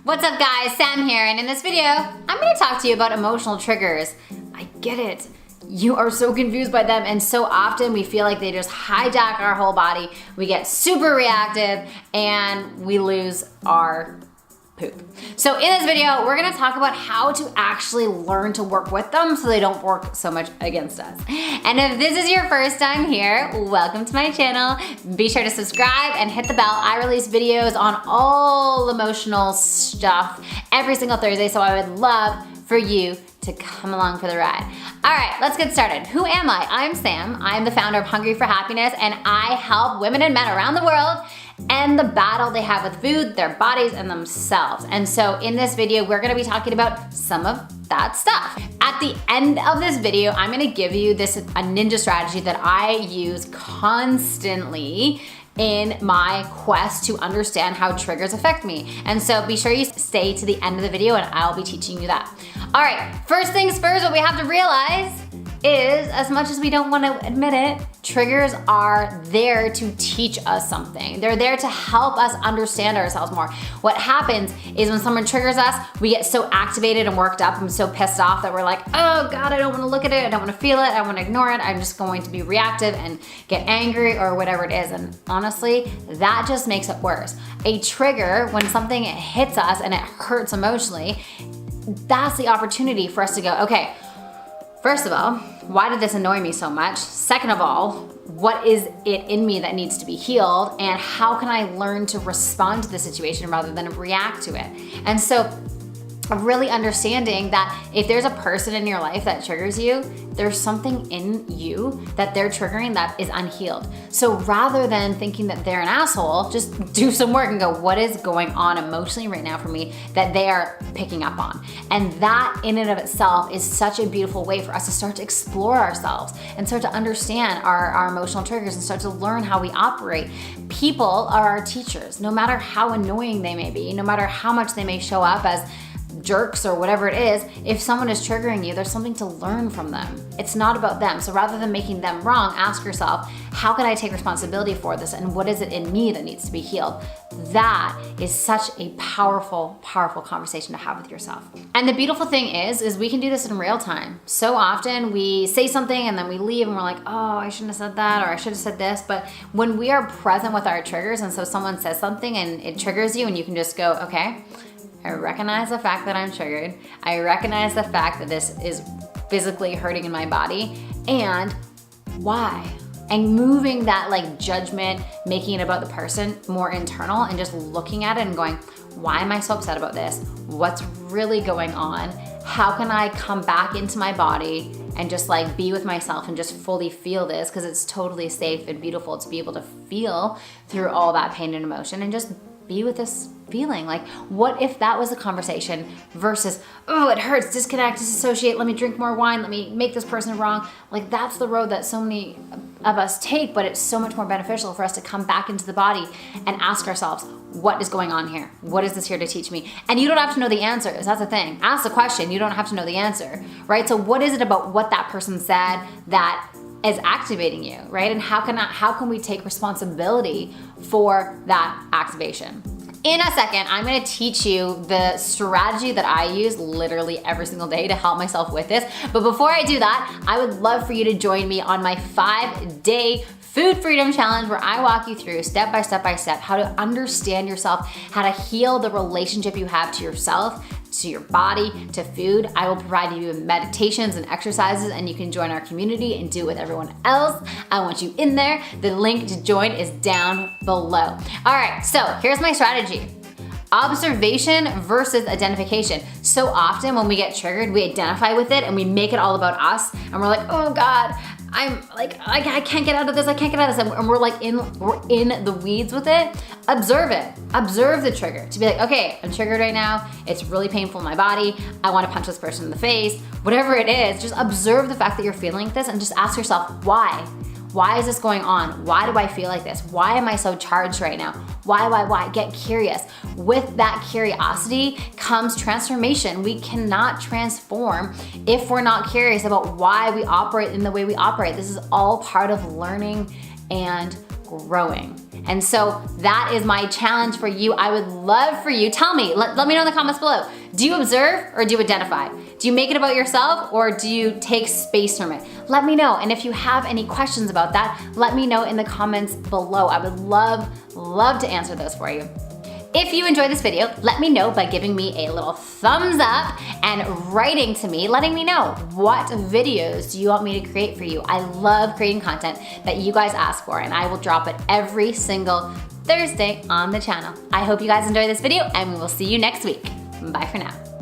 What's up guys, Sam here, and in this video, I'm gonna talk to you about emotional triggers. I get it. You are so confused by them, and so often we feel like they just hijack our whole body. We get super reactive and we lose our poop. So in this video, we're gonna talk about how to actually learn to work with them so they don't work so much against us. And if this is your first time here, welcome to my channel. Be sure to subscribe and hit the bell. I release videos on all emotional stuff every single Thursday, so I would love for you to come along for the ride. All right, let's get started. Who am I? I'm Sam. I'm the founder of Hungry for Happiness, and I help women and men around the world end the battle they have with food, their bodies, and themselves. And so in this video, we're gonna be talking about some of that stuff. At the end of this video, I'm gonna give you a ninja strategy that I use constantly in my quest to understand how triggers affect me. And so be sure you stay to the end of the video and I'll be teaching you that. All right, first things first, what we have to realize is, as much as we don't want to admit it, triggers are there to teach us something. They're there to help us understand ourselves more. What happens is when someone triggers us, we get so activated and worked up and so pissed off that we're like, oh God, I don't want to look at it, I don't want to feel it, I want to ignore it, I'm just going to be reactive and get angry or whatever it is. And honestly, that just makes it worse. A trigger, when something hits us and it hurts emotionally, that's the opportunity for us to go, okay, first of all, why did this annoy me so much? Second of all, what is it in me that needs to be healed? And how can I learn to respond to the situation rather than react to it? And so really understanding that if there's a person in your life that triggers you, there's something in you that they're triggering that is unhealed. So rather than thinking that they're an asshole, just do some work and go, what is going on emotionally right now for me that they are picking up on? And that in and of itself is such a beautiful way for us to start to explore ourselves and start to understand our emotional triggers and start to learn how we operate. People are our teachers, no matter how annoying they may be, no matter how much they may show up as jerks or whatever it is. If someone is triggering you, there's something to learn from them. It's not about them. So rather than making them wrong, ask yourself, how can I take responsibility for this? And what is it in me that needs to be healed? That is such a powerful, powerful conversation to have with yourself. And the beautiful thing is we can do this in real time. So often we say something and then we leave and we're like, oh, I shouldn't have said that, or I should have said this. But when we are present with our triggers, and so someone says something and it triggers you and you can just go, okay, I recognize the fact that I'm triggered. I recognize the fact that this is physically hurting in my body, and why? And moving that like judgment, making it about the person more internal and just looking at it and going, why am I so upset about this? What's really going on? How can I come back into my body and just like be with myself and just fully feel this? Because it's totally safe and beautiful to be able to feel through all that pain and emotion and just be with this feeling. Like, what if that was a conversation versus, oh, it hurts, disconnect, disassociate, let me drink more wine, let me make this person wrong. Like, that's the road that so many of us take, but it's so much more beneficial for us to come back into the body and ask ourselves, what is going on here? What is this here to teach me? And you don't have to know the answers. That's the thing. Ask the question. You don't have to know the answer, right? So what is it about what that person said that is activating you, right? And how can we take responsibility for that activation? In a second, I'm gonna teach you the strategy that I use literally every single day to help myself with this. But before I do that, I would love for you to join me on my 5-day Food Freedom Challenge, where I walk you through step by step by step how to understand yourself, how to heal the relationship you have to yourself, to your body, to food. I will provide you with meditations and exercises, and you can join our community and do it with everyone else. I want you in there. The link to join is down below. All right, so here's my strategy. Observation versus identification. So often when we get triggered, we identify with it and we make it all about us, and we're like, oh God, I'm like, I can't get out of this, I can't get out of this, and we're like we're in the weeds with it. Observe it, observe the trigger, to be like, okay, I'm triggered right now, it's really painful in my body, I wanna punch this person in the face, whatever it is, just observe the fact that you're feeling this and just ask yourself, why? Why is this going on? Why do I feel like this? Why am I so charged right now? Why? Get curious. With that curiosity comes transformation. We cannot transform if we're not curious about why we operate in the way we operate. This is all part of learning and growing. And so that is my challenge for you. I would love for you, tell me, let me know in the comments below. Do you observe or do you identify? Do you make it about yourself or do you take space from it? Let me know. And if you have any questions about that, let me know in the comments below. I would love to answer those for you. If you enjoyed this video, let me know by giving me a little thumbs up and writing to me, letting me know what videos do you want me to create for you. I love creating content that you guys ask for, and I will drop it every single Thursday on the channel. I hope you guys enjoyed this video, and we will see you next week. Bye for now.